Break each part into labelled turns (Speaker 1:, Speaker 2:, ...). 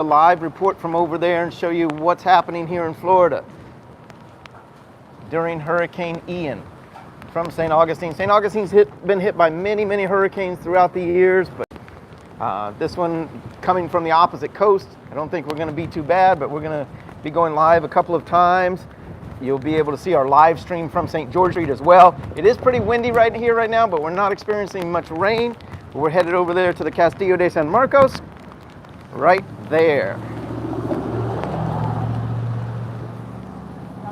Speaker 1: a live report from over there and show you what's happening here in Florida during Hurricane Ian from St. Augustine. St. Augustine's been hit by many, many hurricanes throughout the years, but this one coming from the opposite coast, I don't think we're going to be too bad, but we're going to be going live a couple of times. You'll be able to see our live stream from St. George Street as well. It is pretty windy right here right now, but we're not experiencing much rain. We're headed over there to the Castillo de San Marcos, right there.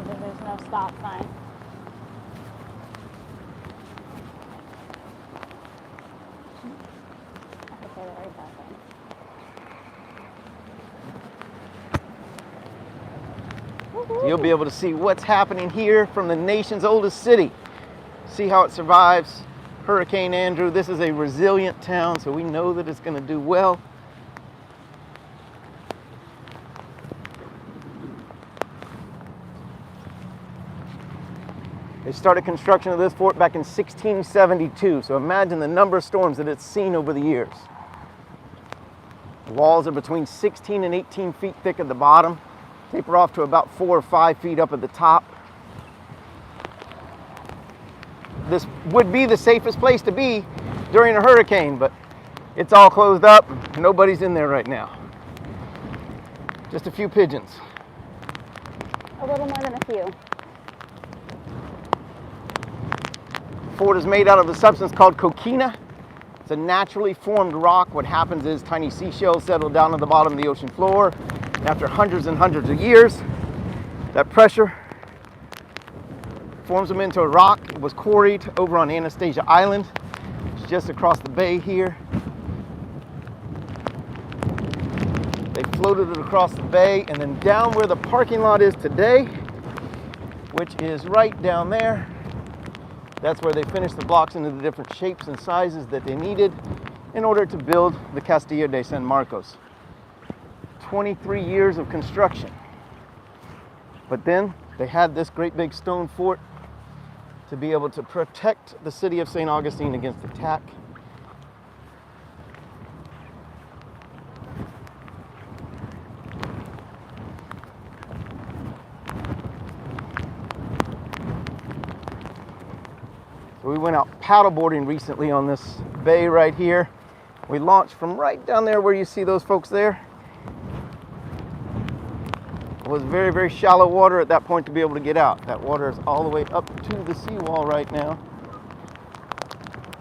Speaker 2: There's no stop sign.
Speaker 1: You'll be able to see what's happening here from the nation's oldest city. See how it survives Hurricane Andrew. This is a resilient town, so we know that it's going to do well. They started construction of this fort back in 1672, so imagine the number of storms that it's seen over the years. The walls are between 16 and 18 feet thick at the bottom, taper off to about 4 or 5 feet up at the top. This would be the safest place to be during a hurricane, but it's all closed up. Nobody's in there right now. Just a few pigeons.
Speaker 2: A little more than a few.
Speaker 1: Fort is made out of a substance called coquina. It's a naturally formed rock. What happens is tiny seashells settle down at the bottom of the ocean floor. After hundreds and hundreds of years, that pressure forms them into a rock. It was quarried over on Anastasia Island. It's just across the bay here. They floated it across the bay, and then down where the parking lot is today, which is right down there, that's where they finished the blocks into the different shapes and sizes that they needed in order to build the Castillo de San Marcos. 23 years of construction. But then they had this great big stone fort to be able to protect the city of St. Augustine against attack. So we went out paddleboarding recently on this bay right here. We launched from right down there where you see those folks there. It was very, very shallow water at that point to be able to get out. That water is all the way up to the seawall right now.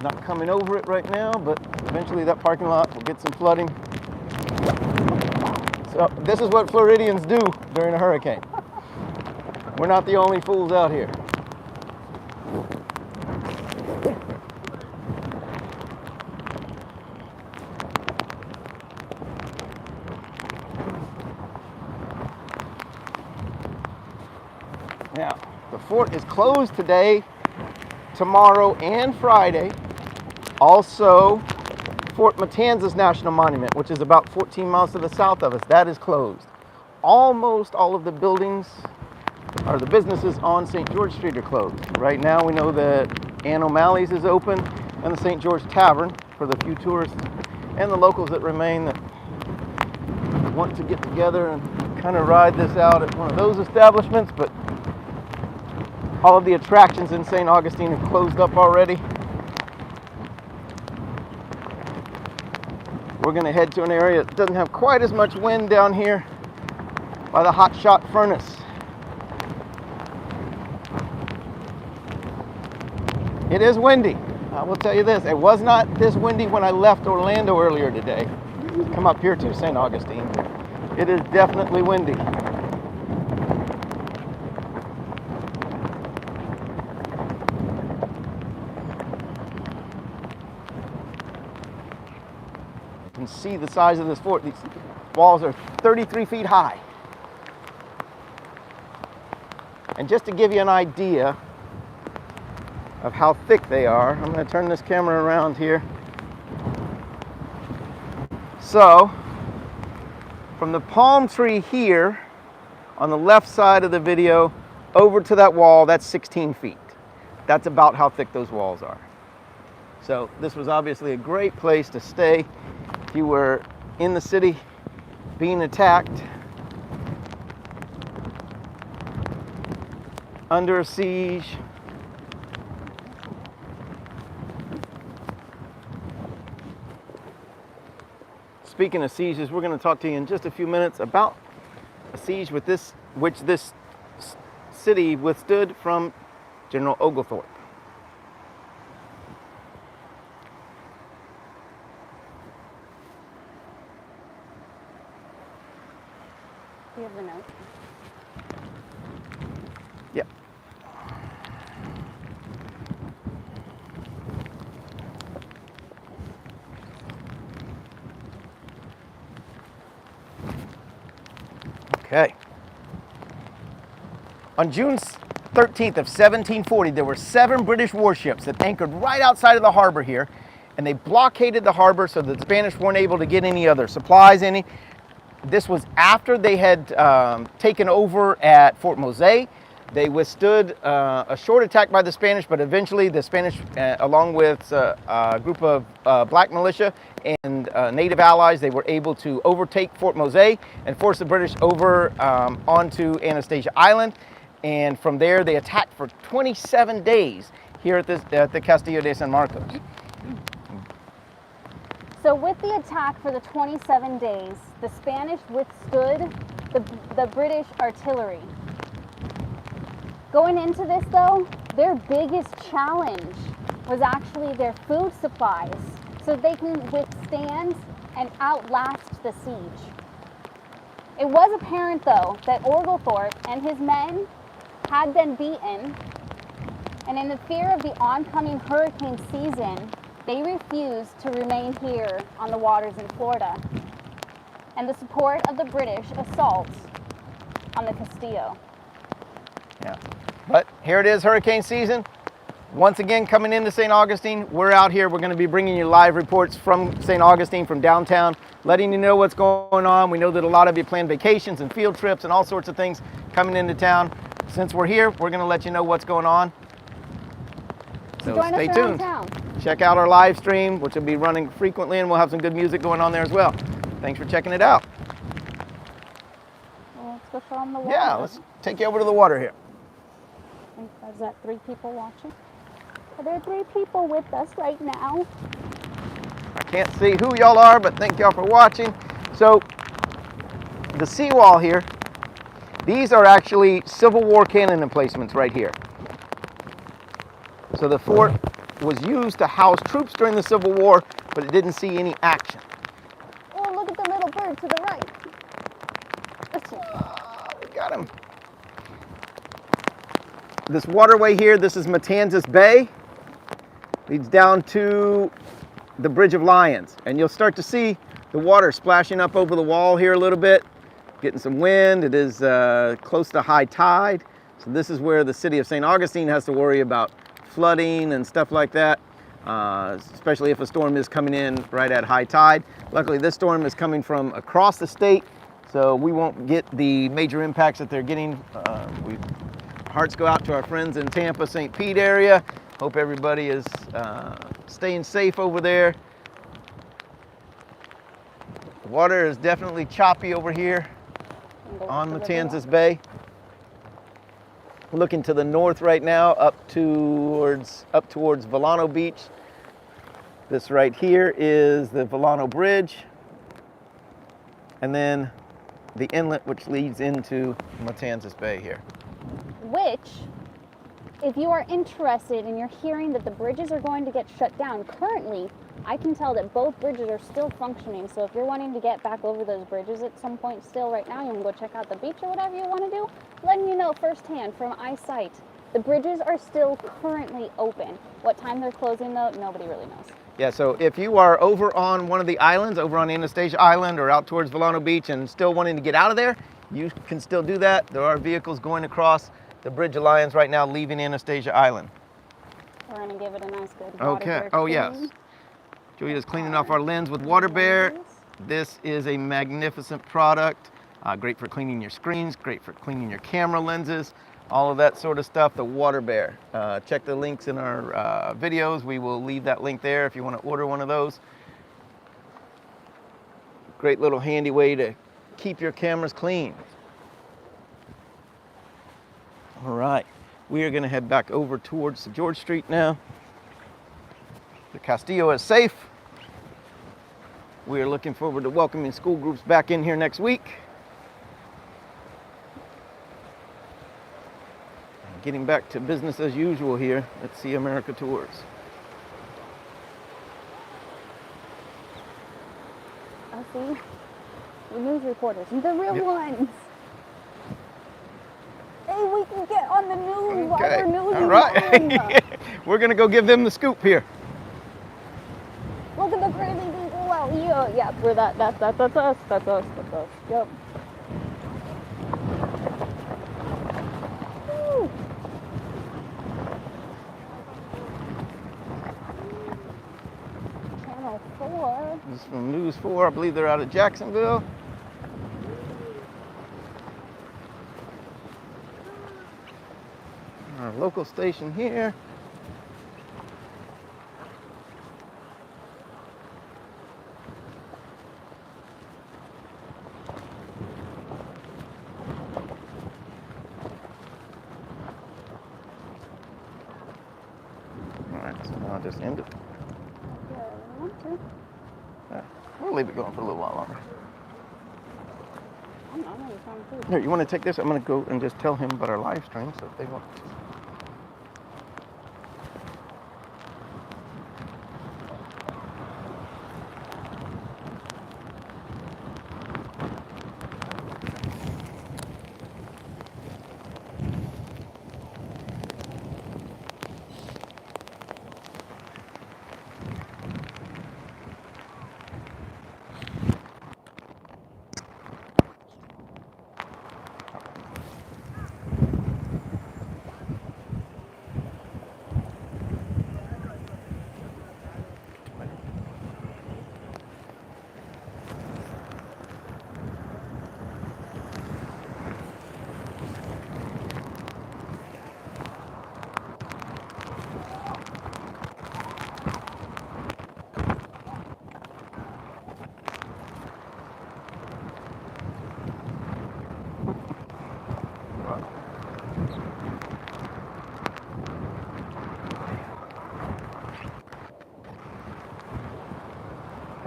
Speaker 1: Not coming over it right now, but eventually that parking lot will get some flooding. So this is what Floridians do during a hurricane. We're not the only fools out here. Now, the fort is closed today, tomorrow, and Friday. Also, Fort Matanzas National Monument, which is about 14 miles to the south of us, that is closed. Almost all of the buildings, or the businesses on St. George Street are closed. Right now we know that Ann O'Malley's is open, and the St. George Tavern for the few tourists and the locals that remain that want to get together and kind of ride this out at one of those establishments, but all of the attractions in St. Augustine have closed up already. We're going to head to an area that doesn't have quite as much wind down here by the hot shot furnace. It is windy. I will tell you this, it was not this windy when I left Orlando earlier today. Come up here to St. Augustine. It is definitely windy. You can see the size of this fort. These walls are 33 feet high. And just to give you an idea of how thick they are, I'm going to turn this camera around here. So, from the palm tree here on the left side of the video over to that wall, that's 16 feet. That's about how thick those walls are. So this was obviously a great place to stay if you were in the city being attacked, under siege. Speaking of sieges, we're going to talk to you in just a few minutes about a siege with which this city withstood from General Oglethorpe.
Speaker 2: Do you have the note?
Speaker 1: Yeah. Okay. On June 13th of 1740, there were 7 British warships that anchored right outside of the harbor here, and they blockaded the harbor so that the Spanish weren't able to get any other supplies. This was after they had taken over at Fort Mose. They withstood a short attack by the Spanish, but eventually the Spanish, along with a group of black militia and native allies, they were able to overtake Fort Mose and force the British over onto Anastasia Island. And from there, they attacked for 27 days here at the Castillo de San Marcos.
Speaker 2: So with the attack for the 27 days, the Spanish withstood the British artillery. Going into this though, their biggest challenge was actually their food supplies, so they can withstand and outlast the siege. It was apparent though that Oglethorpe and his men had been beaten, and in the fear of the oncoming hurricane season, they refused to remain here on the waters in Florida, and the support of the British assault on the Castillo.
Speaker 1: Yeah, but here it is, hurricane season. Once again, coming into St. Augustine, we're out here. We're going to be bringing you live reports from St. Augustine, from downtown, letting you know what's going on. We know that a lot of you plan vacations and field trips and all sorts of things coming into town. Since we're here, we're going to let you know what's going on. So stay tuned. Check out our live stream, which will be running frequently, and we'll have some good music going on there as well. Thanks for checking it out.
Speaker 2: Well, let's go show them the water.
Speaker 1: Yeah, let's take you over to the water here.
Speaker 2: Is that 3 people watching? Are there 3 people with us right now?
Speaker 1: I can't see who y'all are, but thank y'all for watching. So, the seawall here, these are actually Civil War cannon emplacements right here. So the fort was used to house troops during the Civil War, but it didn't see any action.
Speaker 2: Oh, look at the little bird to the right.
Speaker 1: We got him. This waterway here, this is Matanzas Bay, leads down to the Bridge of Lions. And you'll start to see the water splashing up over the wall here a little bit, getting some wind. It is close to high tide. So this is where the city of St. Augustine has to worry about flooding and stuff like that, especially if a storm is coming in right at high tide. Luckily, this storm is coming from across the state, so we won't get the major impacts that they're getting. Hearts go out to our friends in Tampa, St. Pete area. Hope everybody is staying safe over there. The water is definitely choppy over here on Matanzas Bay. Looking to the north right now, up towards Volano Beach. This right here is the Volano Bridge, and then the inlet which leads into Matanzas Bay here.
Speaker 2: Which, if you are interested and you're hearing that the bridges are going to get shut down, currently I can tell that both bridges are still functioning. So if you're wanting to get back over those bridges at some point still right now, you can go check out the beach or whatever you want to do, letting you know firsthand from eyesight. The bridges are still currently open. What time they're closing though, nobody really knows.
Speaker 1: Yeah, so if you are over on one of the islands, over on Anastasia Island or out towards Volano Beach and still wanting to get out of there, you can still do that. There are vehicles going across the Bridge of Lions right now, leaving Anastasia Island.
Speaker 2: We're gonna give it a nice good
Speaker 1: water bear clean. Yes. Julia's cleaning off our lens with Water Bear. This is a magnificent product. Great for cleaning your screens, great for cleaning your camera lenses, all of that sort of stuff. The Water Bear. Check the links in our videos. We will leave that link there if you want to order one of those. Great little handy way to keep your cameras clean. All right, we are gonna head back over towards the George Street now. The Castillo is safe. We are looking forward to welcoming school groups back in here next week. Getting back to business as usual here at See America Tours.
Speaker 2: I see the news reporters, the real ones. Hey, we can get on the news while we're news.
Speaker 1: All right. We're gonna go give them the scoop here.
Speaker 2: Look at the crazy people out here. Yeah, we're that's us. That's us. Yep. Woo. Channel 4.
Speaker 1: This is from News 4. I believe they're out of Jacksonville. Our local station here. All right, so now I'll just end it. We'll leave it going for a little while longer. Here, you want to take this? I'm going to go and just tell him about our live stream so if they want to.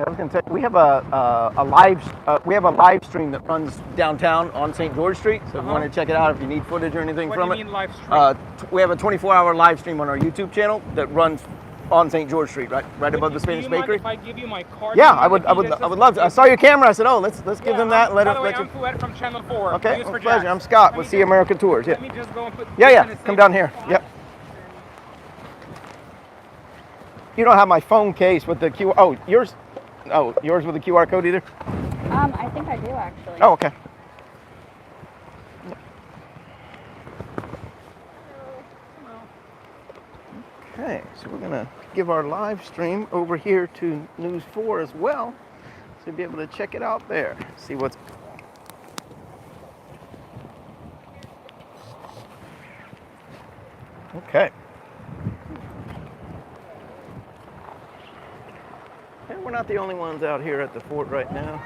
Speaker 1: I was going to say we have a live stream that runs downtown on St. George Street. So if you want to check it out, if you need footage or anything from it.
Speaker 3: What do you mean live stream?
Speaker 1: We have a 24-hour live stream on our YouTube channel that runs on St. George Street, right above the Spanish Bakery.
Speaker 3: If I give you my card?
Speaker 1: Yeah, I would love to. I saw your camera. I said, oh, let's give them that. And let
Speaker 3: by the way,
Speaker 1: it.
Speaker 3: I'm Fuad from Channel 4.
Speaker 1: Okay, well, pleasure. I'm Scott with See America Tours. Yeah.
Speaker 3: Let me just go and put.
Speaker 1: Yeah. Come down here. Yep. You don't have my phone case with the QR. Oh, yours with the QR code either?
Speaker 2: I think I do actually.
Speaker 1: Oh, okay. Okay, so we're gonna give our live stream over here to News 4 as well, so you'll be able to check it out there. See what's. Okay. And we're not the only ones out here at the fort right now.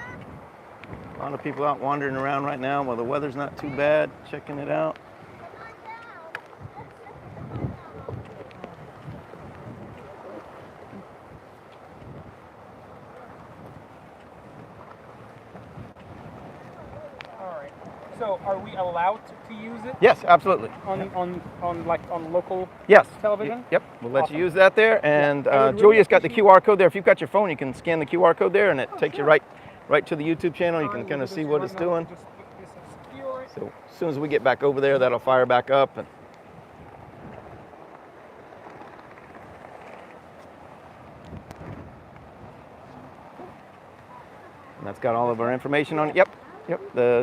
Speaker 1: A lot of people out wandering around right now while the weather's not too bad, checking it out.
Speaker 3: So, are we allowed to use it?
Speaker 1: Yes, absolutely.
Speaker 3: On local
Speaker 1: yes.
Speaker 3: television?
Speaker 1: Yep, we'll let
Speaker 3: Awesome.
Speaker 1: you use that there. And Julia's got the QR code there. If you've got your phone, you can scan the QR code there, and it takes you right to the YouTube channel. You can kind of see what it's doing. So as soon as we get back over there, that'll fire back up. And that's got all of our information on it. Yep.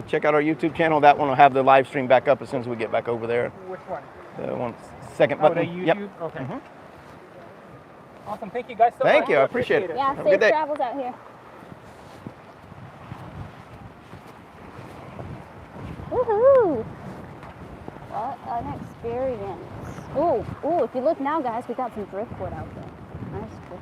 Speaker 1: Check out our YouTube channel. That one will have the live stream back up as soon as we get back over there.
Speaker 3: Which one?
Speaker 1: The one second button.
Speaker 3: The YouTube?
Speaker 1: Yep.
Speaker 3: Okay.
Speaker 1: Mm-hmm.
Speaker 3: Awesome. Thank you guys so much.
Speaker 1: Thank you. I appreciate it.
Speaker 2: Yeah,
Speaker 1: Have a
Speaker 2: safe
Speaker 1: good day.
Speaker 2: travels out here. Woohoo! What an experience. Ooh, if you look now, guys, we got some driftwood out there. Nice driftwood.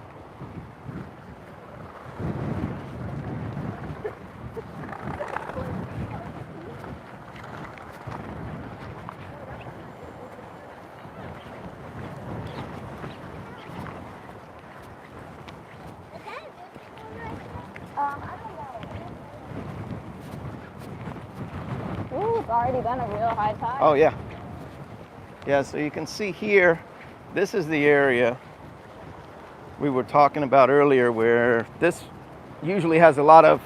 Speaker 2: It's already been a real high tide.
Speaker 1: Oh yeah. Yeah, so you can see here, this is the area we were talking about earlier where this usually has a lot of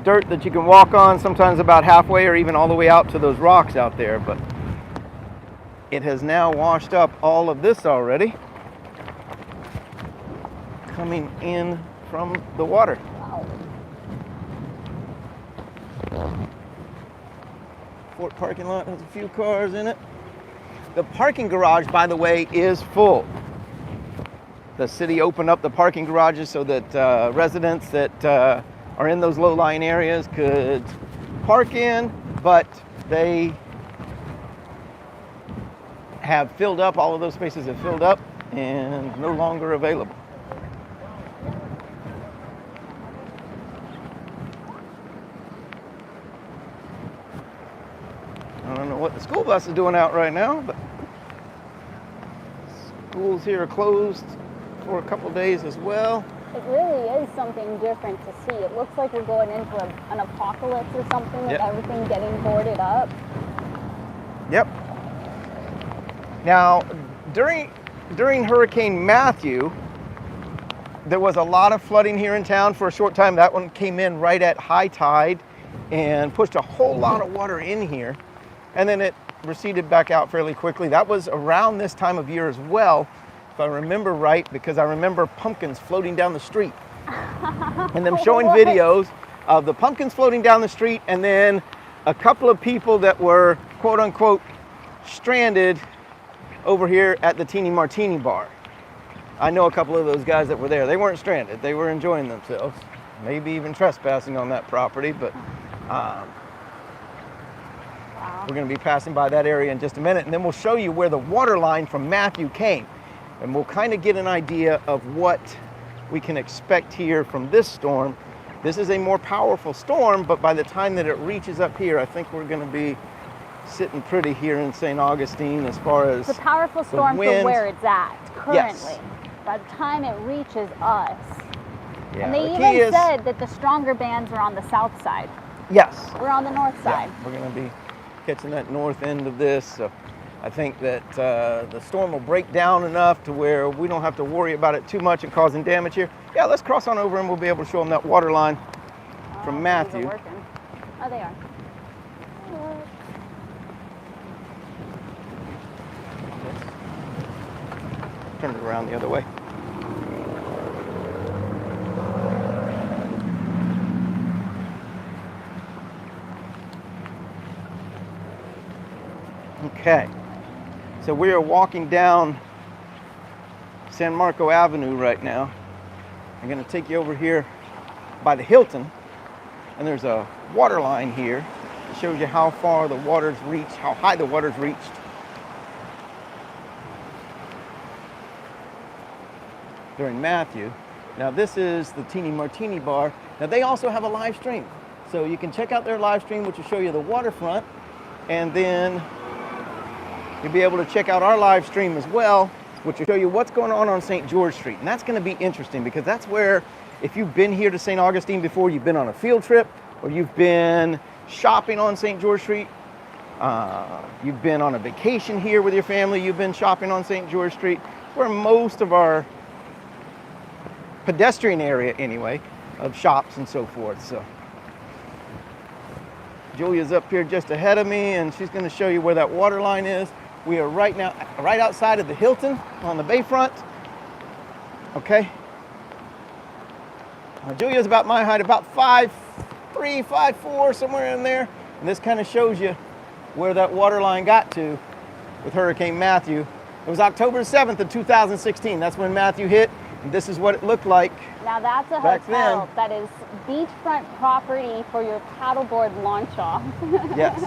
Speaker 1: dirt that you can walk on, sometimes about halfway or even all the way out to those rocks out there, but it has now washed up all of this already, coming in from the water.
Speaker 2: Wow.
Speaker 1: Fort parking lot has a few cars in it. The parking garage, by the way, is full. The city opened up the parking garages so that residents that are in those low-lying areas could park in, but they have filled up. All of those spaces have filled up and no longer available. I don't know what the school bus is doing out right now, but schools here are closed for a couple days as well.
Speaker 2: It really is something different to see. It looks like we're going into an apocalypse or something with
Speaker 1: Yep.
Speaker 2: everything getting boarded up.
Speaker 1: Yep. Now, during Hurricane Matthew, there was a lot of flooding here in town for a short time. That one came in right at high tide and pushed a whole lot of water in here. And then it receded back out fairly quickly. That was around this time of year as well, if I remember right, because I remember pumpkins floating down the street. And them showing
Speaker 2: What?
Speaker 1: videos of the pumpkins floating down the street, and then a couple of people that were quote unquote stranded over here at the Teeny Martini bar. I know a couple of those guys that were there. They weren't stranded, they were enjoying themselves, maybe even trespassing on that property, but we're going to be passing by that area in just a minute, and then we'll show you where the water line from Matthew came, and we'll kind of get an idea of what we can expect here from this storm. This is a more powerful storm, but by the time that it reaches up here, I think we're going to be sitting pretty here in St. Augustine as far as
Speaker 2: It's a powerful storm for
Speaker 1: wind.
Speaker 2: where it's at currently.
Speaker 1: Yes.
Speaker 2: By the time it reaches us.
Speaker 1: Yeah,
Speaker 2: And they
Speaker 1: the
Speaker 2: even
Speaker 1: key is,
Speaker 2: said that the stronger bands are on the south side.
Speaker 1: yes,
Speaker 2: We're on the north side.
Speaker 1: yeah, we're going to be catching that north end of this. So I think that the storm will break down enough to where we don't have to worry about it too much and causing damage here. Yeah, let's cross on over and we'll be able to show them that water line from
Speaker 2: These are
Speaker 1: Matthew.
Speaker 2: working. Oh, they are.
Speaker 1: Turn it around the other way. Okay, so we are walking down San Marco Avenue right now. I'm going to take you over here by the Hilton, and there's a water line here. It shows you how far the water's reached, how high the water's reached. During Matthew. Now this is the Teeny Martini bar. Now they also have a live stream. So you can check out their live stream, which will show you the waterfront, and then you'll be able to check out our live stream as well, which will show you what's going on St. George Street. And that's going to be interesting because that's where, if you've been here to St. Augustine before, you've been on a field trip, or you've been shopping on St. George Street, you've been on a vacation here with your family, you've been shopping on St. George Street, where most of our pedestrian area anyway of shops and so forth. So Julia's up here just ahead of me, and she's going to show you where that water line is. We are right outside of the Hilton on the bayfront. Okay. Julia's about my height, about 5'3", 5'4", somewhere in there. And this kind of shows you where that water line got to with Hurricane Matthew. It was October 7th of 2016. That's when Matthew hit. And this is what it looked like.
Speaker 2: Now that's a
Speaker 1: back
Speaker 2: hotel that is beachfront property for your paddleboard launch off.
Speaker 1: Yes.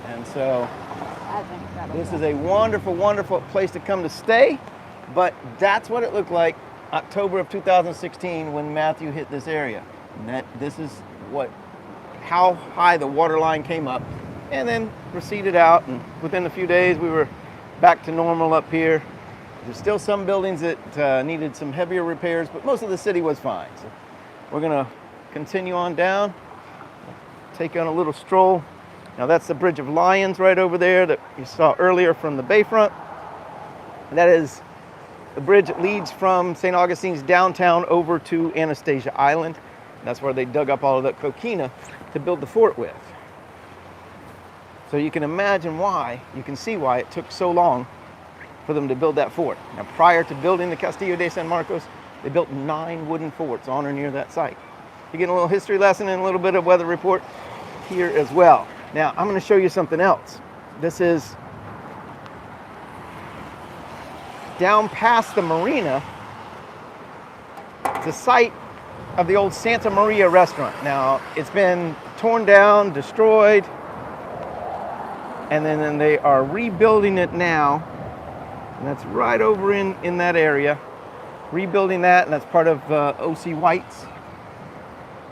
Speaker 1: And so
Speaker 2: That's incredible.
Speaker 1: this is a wonderful, wonderful place to come to stay. But that's what it looked like October of 2016 when Matthew hit this area. And this is how high the water line came up and then receded out. And within a few days, we were back to normal up here. There's still some buildings that needed some heavier repairs, but most of the city was fine. So we're gonna continue on down, take on a little stroll Now that's the Bridge of Lions right over there that you saw earlier from the bayfront. And that is the bridge that leads from St. Augustine's downtown over to Anastasia Island. And that's where they dug up all of that coquina to build the fort with. So you can imagine why, you can see why it took so long for them to build that fort. Now, prior to building the Castillo de San Marcos, they built 9 wooden forts on or near that site. You get a little history lesson and a little bit of weather report here as well. Now, I'm going to show you something else. This is down past the marina. It's a site of the old Santa Maria restaurant. Now, it's been torn down, destroyed, and then they are rebuilding it now. And that's right over in that area. Rebuilding that, and that's part of O.C. White's.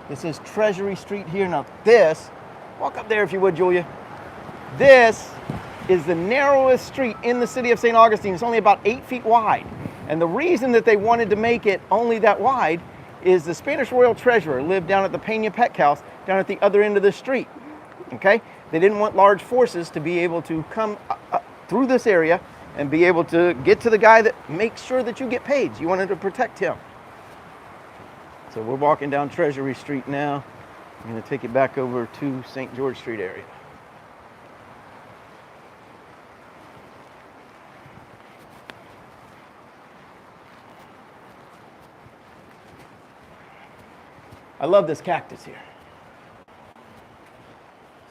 Speaker 1: This is Treasury Street here. Now this, walk up there if you would, Julia. This is the narrowest street in the city of St. Augustine. It's only about 8 feet wide. And the reason that they wanted to make it only that wide is the Spanish royal treasurer lived down at the Peña Pet House down at the other end of the street. Okay? They didn't want large forces to be able to come through this area and be able to get to the guy that makes sure that you get paid. You wanted to protect him. So we're walking down Treasury Street now. I'm going to take it back over to St. George Street area. I love this cactus here.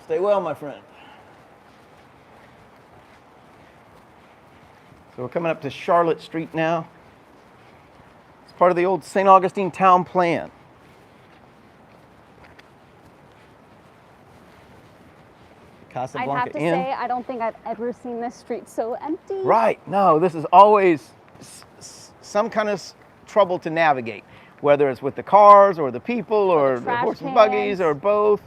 Speaker 1: Stay well, my friend. So we're coming up to Charlotte Street now. It's part of the old St. Augustine town plan. Casablanca
Speaker 2: I'd have to
Speaker 1: Inn.
Speaker 2: say, I don't think I've ever seen this street so empty.
Speaker 1: Right. No, this is always some kind of trouble to navigate, whether it's with the cars or the people or the horse and buggies or both.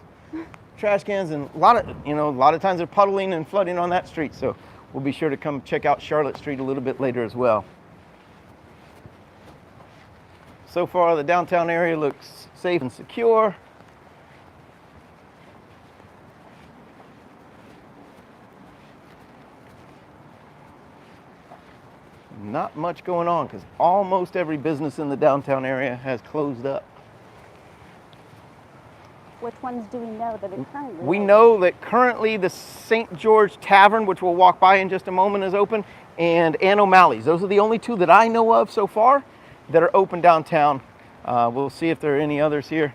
Speaker 1: Trash cans, and a lot of times they're puddling and flooding on that street. So we'll be sure to come check out Charlotte Street a little bit later as well. So far, the downtown area looks safe and secure. Not much going on because almost every business in the downtown area has closed up.
Speaker 2: Which ones do we know that are currently
Speaker 1: We
Speaker 2: open?
Speaker 1: know that currently the St. George Tavern, which we'll walk by in just a moment, is open, and Ann O'Malley's. Those are the only two that I know of so far that are open downtown. We'll see if there are any others here.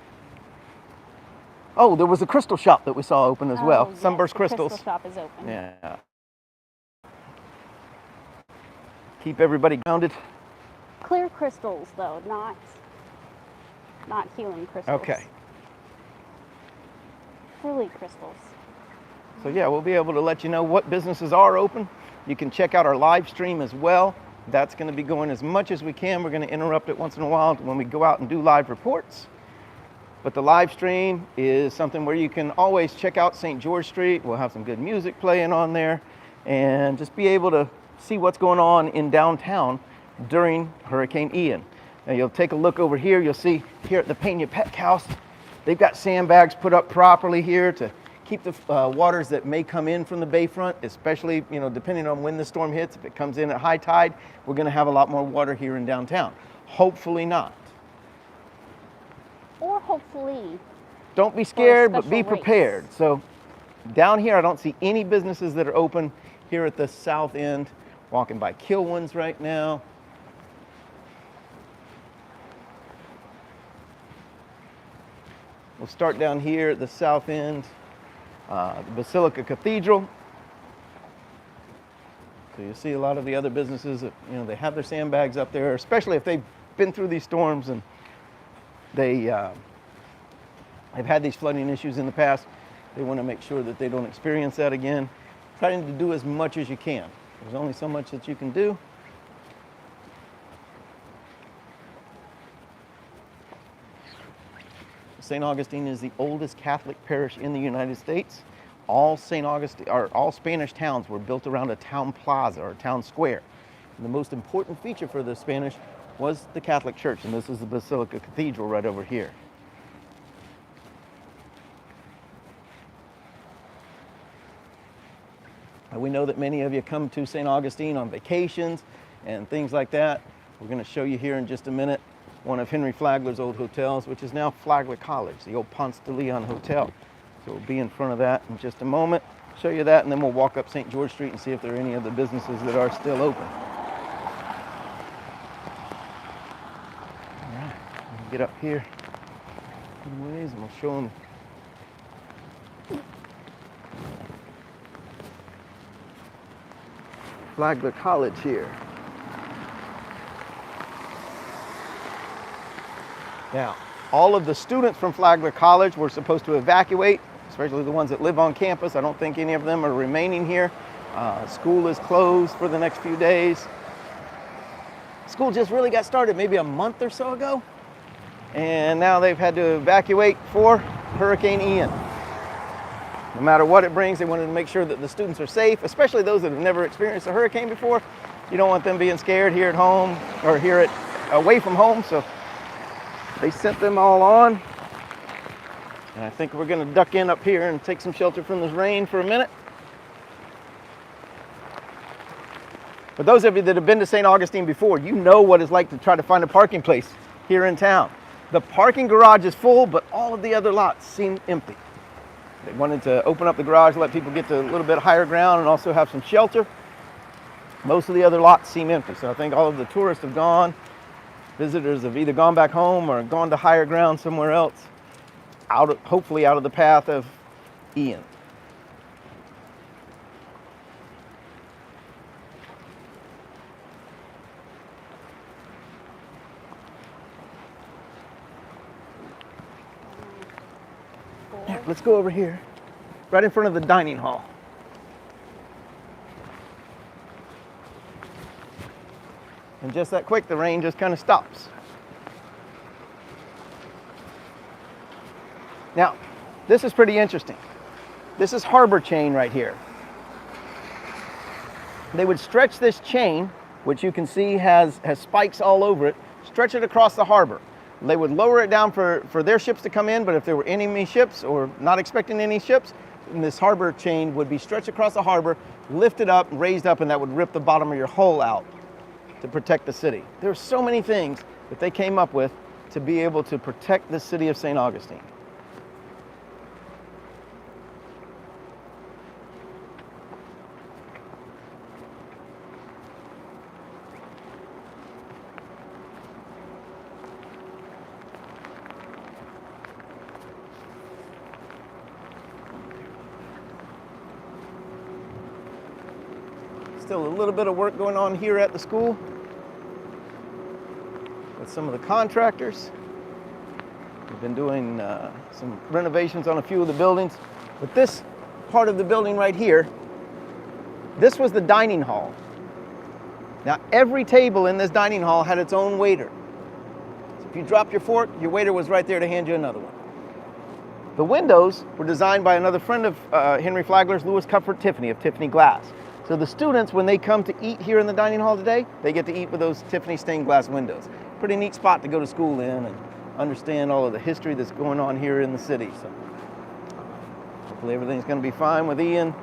Speaker 1: Oh, there was a crystal shop that we saw open as well.
Speaker 2: Yes,
Speaker 1: Sunburst
Speaker 2: the
Speaker 1: Crystals.
Speaker 2: Crystal shop is open.
Speaker 1: Yeah. Keep everybody grounded.
Speaker 2: Clear crystals, though, not healing crystals.
Speaker 1: Okay.
Speaker 2: Clearly crystals.
Speaker 1: So yeah, we'll be able to let you know what businesses are open. You can check out our live stream as well. That's going to be going as much as we can. We're going to interrupt it once in a while when we go out and do live reports. But the live stream is something where you can always check out St. George Street. We'll have some good music playing on there and just be able to see what's going on in downtown during Hurricane Ian. Now you'll take a look over here. You'll see here at the Peña Pet House, they've got sandbags put up properly here to keep the waters that may come in from the bayfront, especially, depending on when the storm hits. If it comes in at high tide, we're going to have a lot more water here in downtown. Hopefully not.
Speaker 2: Or hopefully.
Speaker 1: Don't be scared, but be
Speaker 2: special rates.
Speaker 1: prepared. So down here, I don't see any businesses that are open here at the south end. Walking by Kilwins right now. We'll start down here at the south end, the Basilica Cathedral. So you see a lot of the other businesses that, they have their sandbags up there, especially if they've been through these storms and they've had these flooding issues in the past. They want to make sure that they don't experience that again. Trying to do as much as you can. There's only so much that you can do. St. Augustine is the oldest Catholic parish in the United States. All Spanish towns were built around a town plaza or town square. And the most important feature for the Spanish was the Catholic Church, and this is the Basilica Cathedral right over here. We know that many of you come to St. Augustine on vacations and things like that. We're going to show you here in just a minute one of Henry Flagler's old hotels, which is now Flagler College, the old Ponce de Leon Hotel. So we'll be in front of that in just a moment, show you that, and then we'll walk up St. George Street and see if there are any of the businesses that are still open. All right, we'll get up here anyways, and we'll show them Flagler College here. Now, all of the students from Flagler College were supposed to evacuate, especially the ones that live on campus. I don't think any of them are remaining here. School is closed for the next few days. School just really got started maybe a month or so ago, and now they've had to evacuate for Hurricane Ian. No matter what it brings, they wanted to make sure that the students are safe, especially those that have never experienced a hurricane before. You don't want them being scared here at home or away from home, so they sent them all on. And I think we're going to duck in up here and take some shelter from this rain for a minute. But those of you that have been to St. Augustine before, you know what it's like to try to find a parking place here in town. The parking garage is full, but all of the other lots seem empty. They wanted to open up the garage, let people get to a little bit higher ground and also have some shelter. Most of the other lots seem empty, so I think all of the tourists have gone. Visitors have either gone back home or gone to higher ground somewhere else, hopefully out of the path of Ian. Yeah, let's go over here, right in front of the dining hall. And just that quick, the rain just kind of stops. Now, this is pretty interesting. This is harbor chain right here. They would stretch this chain, which you can see has spikes all over it, stretch it across the harbor. They would lower it down for their ships to come in, but if there were enemy ships or not expecting any ships, then this harbor chain would be stretched across the harbor, lifted up, raised up, and that would rip the bottom of your hull out to protect the city. There are so many things that they came up with to be able to protect the city of St. Augustine. Still a little bit of work going on here at the school with some of the contractors. We've been doing some renovations on a few of the buildings. But this part of the building right here, this was the dining hall. Now every table in this dining hall had its own waiter. So if you dropped your fork, your waiter was right there to hand you another one. The windows were designed by another friend of Henry Flagler's, Louis Cuthbert Tiffany of Tiffany Glass. So the students, when they come to eat here in the dining hall today, they get to eat with those Tiffany stained glass windows. Pretty neat spot to go to school in and understand all of the history that's going on here in the city. So hopefully everything's going to be fine with Ian.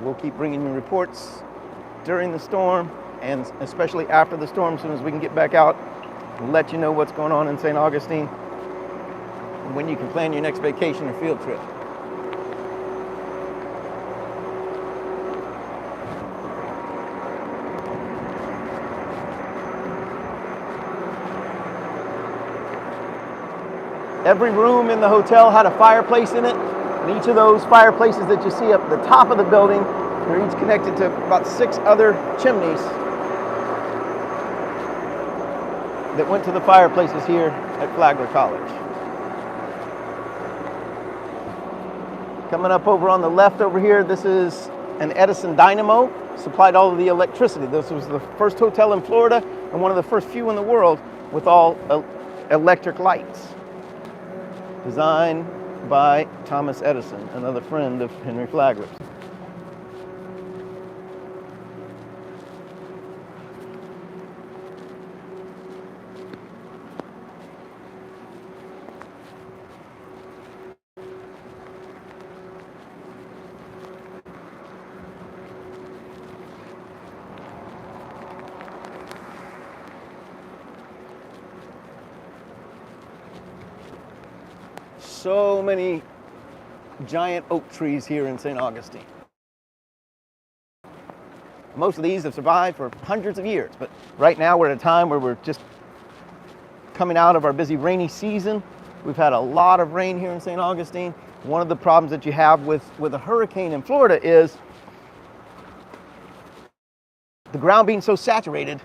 Speaker 1: We'll keep bringing you reports during the storm and especially after the storm as soon as we can get back out and let you know what's going on in St. Augustine and when you can plan your next vacation or field trip. Every room in the hotel had a fireplace in it, and each of those fireplaces that you see up the top of the building, they're each connected to about 6 other chimneys that went to the fireplaces here at Flagler College. Coming up over on the left over here, this is an Edison dynamo, supplied all of the electricity. This was the first hotel in Florida and one of the first few in the world with all electric lights. Designed by Thomas Edison, another friend of Henry Flagler's. so many giant oak trees here in St. Augustine. Most of these have survived for hundreds of years, but right now we're at a time where we're just coming out of our busy rainy season. We've had a lot of rain here in St. Augustine. One of the problems that you have with a hurricane in Florida is the ground being so saturated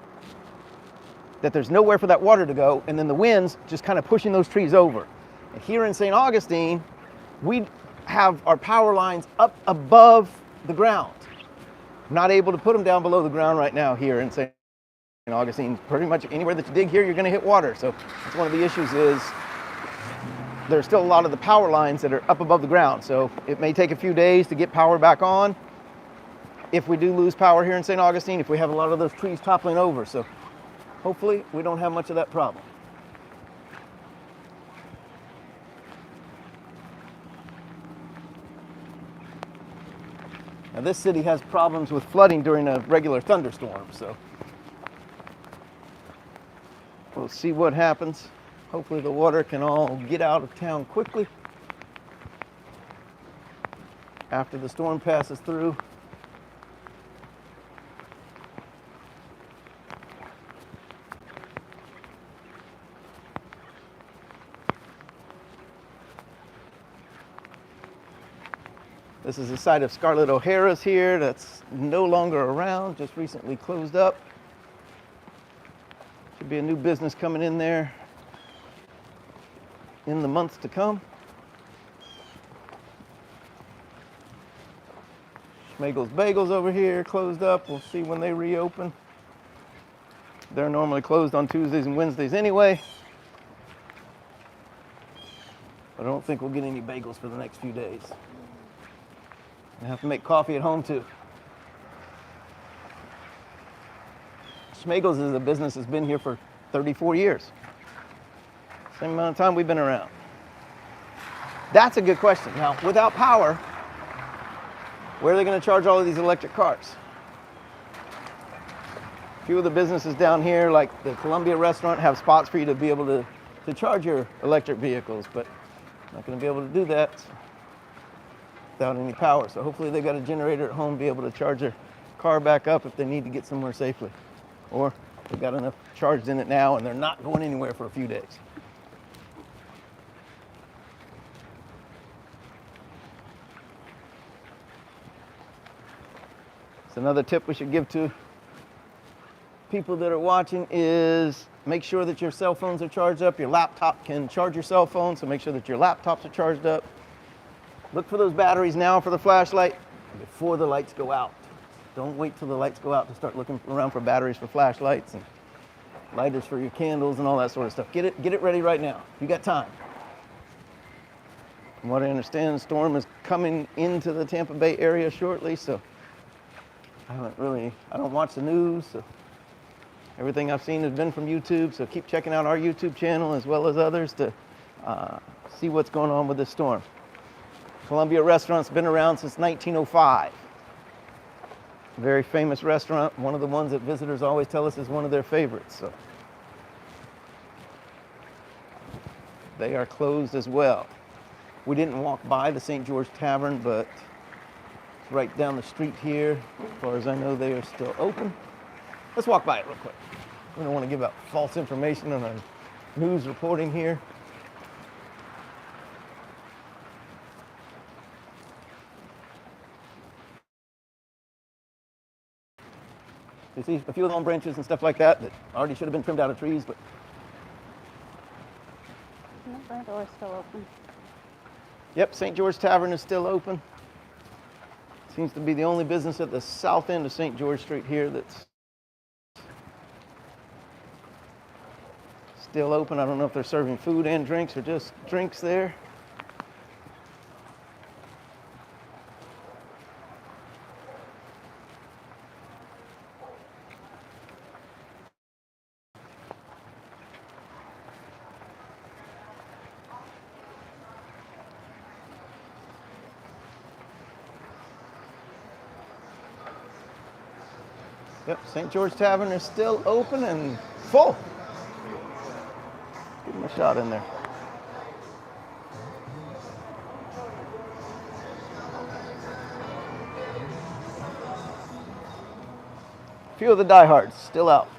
Speaker 1: that there's nowhere for that water to go, and then the winds just kind of pushing those trees over. And here in St. Augustine, we have our power lines up above the ground. Not able to put them down below the ground right now here in St. Augustine. Pretty much anywhere that you dig here, you're going to hit water. So that's one of the issues is there's still a lot of the power lines that are up above the ground. So it may take a few days to get power back on if we do lose power here in St. Augustine, if we have a lot of those trees toppling over. So hopefully we don't have much of that problem. Now this city has problems with flooding during a regular thunderstorm, so we'll see what happens. Hopefully the water can all get out of town quickly after the storm passes through. This is the site of Scarlett O'Hara's here. That's no longer around, just recently closed up. Should be a new business coming in there in the months to come. Schmegel's Bagels over here, closed up. We'll see when they reopen. They're normally closed on Tuesdays and Wednesdays anyway. But I don't think we'll get any bagels for the next few days. I have to make coffee at home too. Schmegel's is a business that's been here for 34 years. Same amount of time we've been around. That's a good question. Now, without power, where are they going to charge all of these electric cars? A few of the businesses down here, like the Columbia restaurant, have spots for you to be able to charge your electric vehicles, but not going to be able to do that without any power. So hopefully they got a generator at home, be able to charge their car back up if they need to get somewhere safely. Or they've got enough charged in it now and they're not going anywhere for a few days. So another tip we should give to people that are watching is make sure that your cell phones are charged up. Your laptop can charge your cell phone, so make sure that your laptops are charged up. Look for those batteries now for the flashlight before the lights go out. Don't wait till the lights go out to start looking around for batteries for flashlights and lighters for your candles and all that sort of stuff. Get it ready right now. You got time. From what I understand, the storm is coming into the Tampa Bay area shortly, so I don't watch the news, so everything I've seen has been from YouTube, so keep checking out our YouTube channel as well as others to see what's going on with this storm. Columbia Restaurant's been around since 1905. Very famous restaurant, one of the ones that visitors always tell us is one of their favorites. So they are closed as well. We didn't walk by the St. George Tavern, but it's right down the street here. As far as I know, they are still open. Let's walk by it real quick. We don't want to give out false information on our news reporting here. You see a few of the palm branches and stuff like that already should have been trimmed out of trees, but
Speaker 2: The door's still open.
Speaker 1: Yep, St. George Tavern is still open. Seems to be the only business at the south end of St. George Street here that's still open. I don't know if they're serving food and drinks or just drinks there. Yep, St. George Tavern is still open and full. Give them a shot in there. A few of the diehards still out.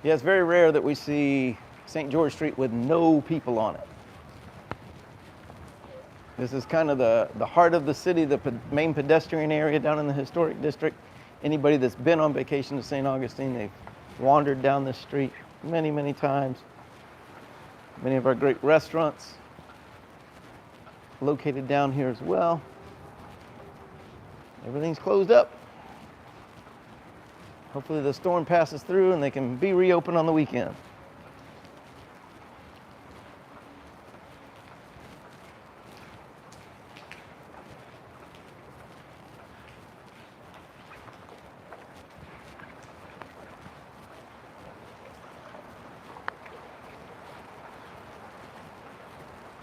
Speaker 1: Yeah, it's very rare that we see St. George Street with no people on it. This is kind of the heart of the city, the main pedestrian area down in the historic district. Anybody that's been on vacation to St. Augustine, they've wandered down this street many, many times. Many of our great restaurants located down here as well. Everything's closed up. Hopefully the storm passes through and they can be reopened on the weekend.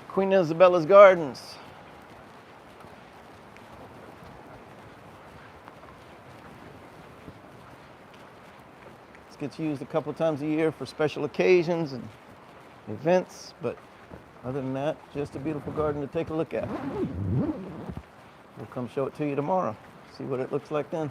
Speaker 1: Queen Isabella's Gardens. This gets used a couple times a year for special occasions and events, but other than that, just a beautiful garden to take a look at. We'll come show it to you tomorrow, see what it looks like then.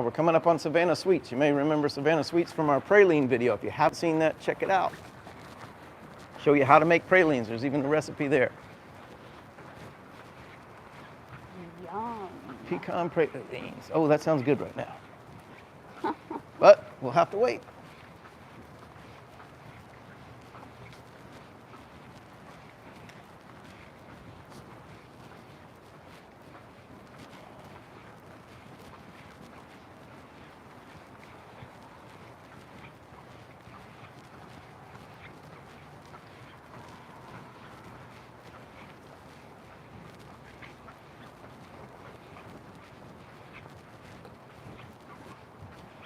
Speaker 1: We're coming up on Savannah Sweets. You may remember Savannah Sweets from our praline video. If you haven't seen that, check it out. Show you how to make pralines. There's even a recipe there.
Speaker 2: Yum.
Speaker 1: Pecan pralines. Oh, that sounds good right now. But we'll have to wait.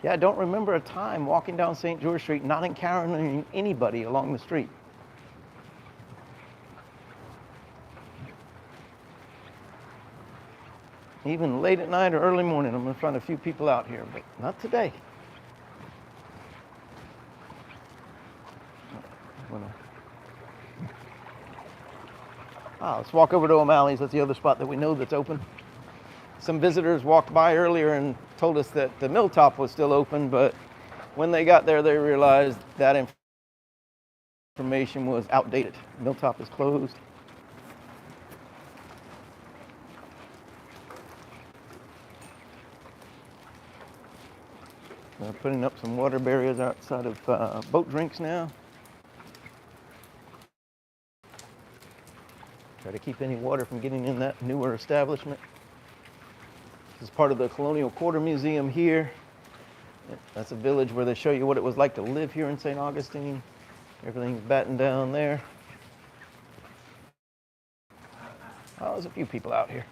Speaker 1: Yeah, I don't remember a time walking down St. George Street not encountering anybody along the street. Even late at night or early morning, I'm going to find a few people out here, but not today. Let's walk over to O'Malley's. That's the other spot that we know that's open. Some visitors walked by earlier and told us that the Milltop was still open, but when they got there, they realized that information was outdated. Milltop is closed. They're putting up some water barriers outside of boat drinks now. Try to keep any water from getting in that newer establishment. This is part of the Colonial Quarter Museum here. That's a village where they show you what it was like to live here in St. Augustine. Everything's battened down there. Oh, there's a few people out here.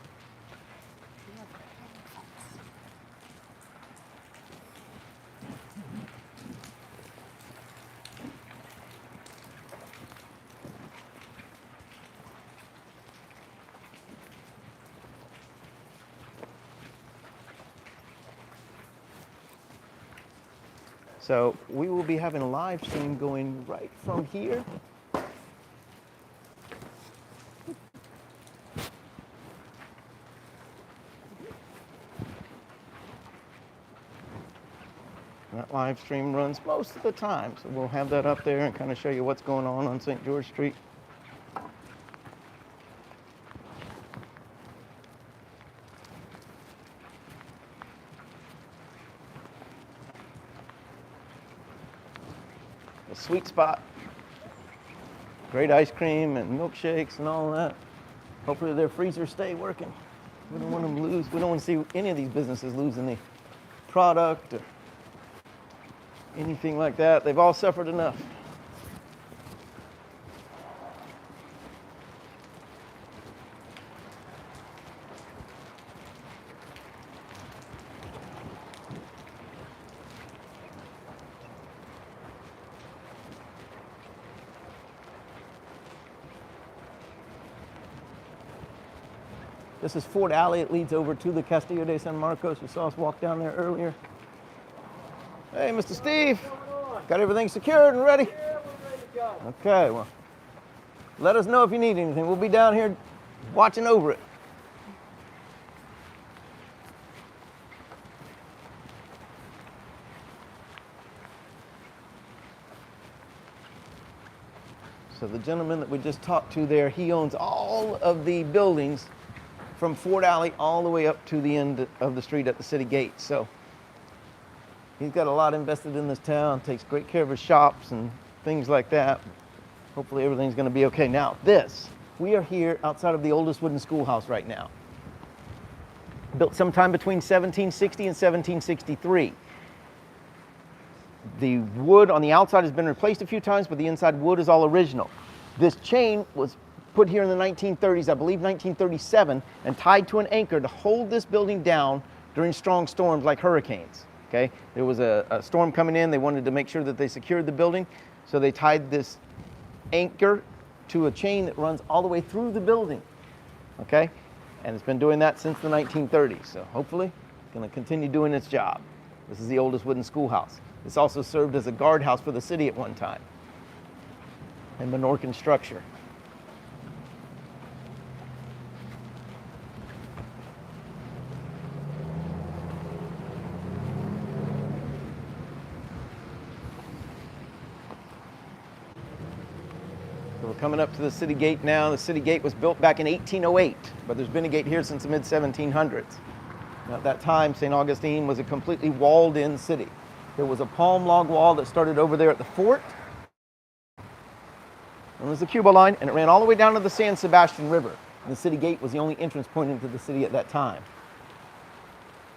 Speaker 1: So we will be having a live stream going right from here. That live stream runs most of the time, so we'll have that up there and kind of show you what's going on St. George Street. A sweet spot. Great ice cream and milkshakes and all that. Hopefully their freezers stay working. We don't want them to lose. We don't want to see any of these businesses lose any product or anything like that. They've all suffered enough. This is Fort Alley. It leads over to the Castillo de San Marcos. You saw us walk down there earlier. Hey, Mr. Steve. Got everything secured and ready?
Speaker 3: Yeah, we're ready to go.
Speaker 1: Okay, well, let us know if you need anything. We'll be down here watching over it. So the gentleman that we just talked to there, he owns all of the buildings from Fort Alley all the way up to the end of the street at the city gate. So he's got a lot invested in this town, takes great care of his shops and things like that. Hopefully everything's going to be okay. Now we are here outside of the oldest wooden schoolhouse right now. Built sometime between 1760 and 1763. The wood on the outside has been replaced a few times, but the inside wood is all original. This chain was put here in the 1930s, I believe 1937, and tied to an anchor to hold this building down during strong storms like hurricanes. Okay? There was a storm coming in. They wanted to make sure that they secured the building, so they tied this anchor to a chain that runs all the way through the building. Okay? And it's been doing that since the 1930s, so hopefully it's going to continue doing its job. This is the oldest wooden schoolhouse. This also served as a guardhouse for the city at one time, a Menorcan structure. So we're coming up to the city gate now. The city gate was built back in 1808, but there's been a gate here since the mid-1700s. Now, at that time, St. Augustine was a completely walled-in city. There was a palm log wall that started over there at the fort. And was the Cuba line, and it ran all the way down to the San Sebastian River. And the city gate was the only entrance point into the city at that time.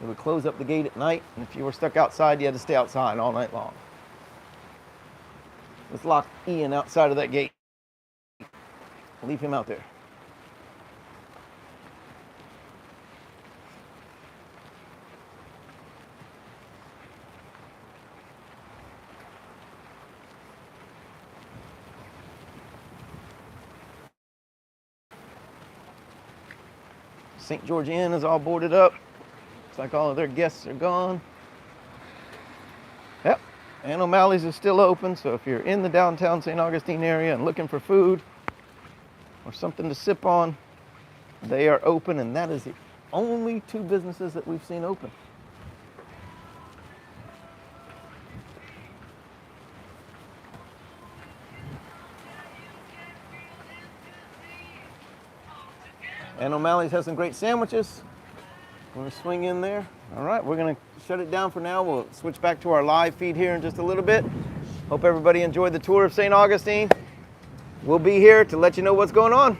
Speaker 1: They would close up the gate at night, and if you were stuck outside, you had to stay outside all night long. Let's lock Ian outside of that gate. Leave him out there. St. George Inn is all boarded up. Looks like all of their guests are gone. Yep, and O'Malley's is still open, so if you're in the downtown St. Augustine area and looking for food or something to sip on, they are open, and that is the only two businesses that we've seen open. And O'Malley's has some great sandwiches. We're gonna swing in there. All right, we're gonna shut it down for now. We'll switch back to our live feed here in just a little bit. Hope everybody enjoyed the tour of St. Augustine. We'll be here to let you know what's going on.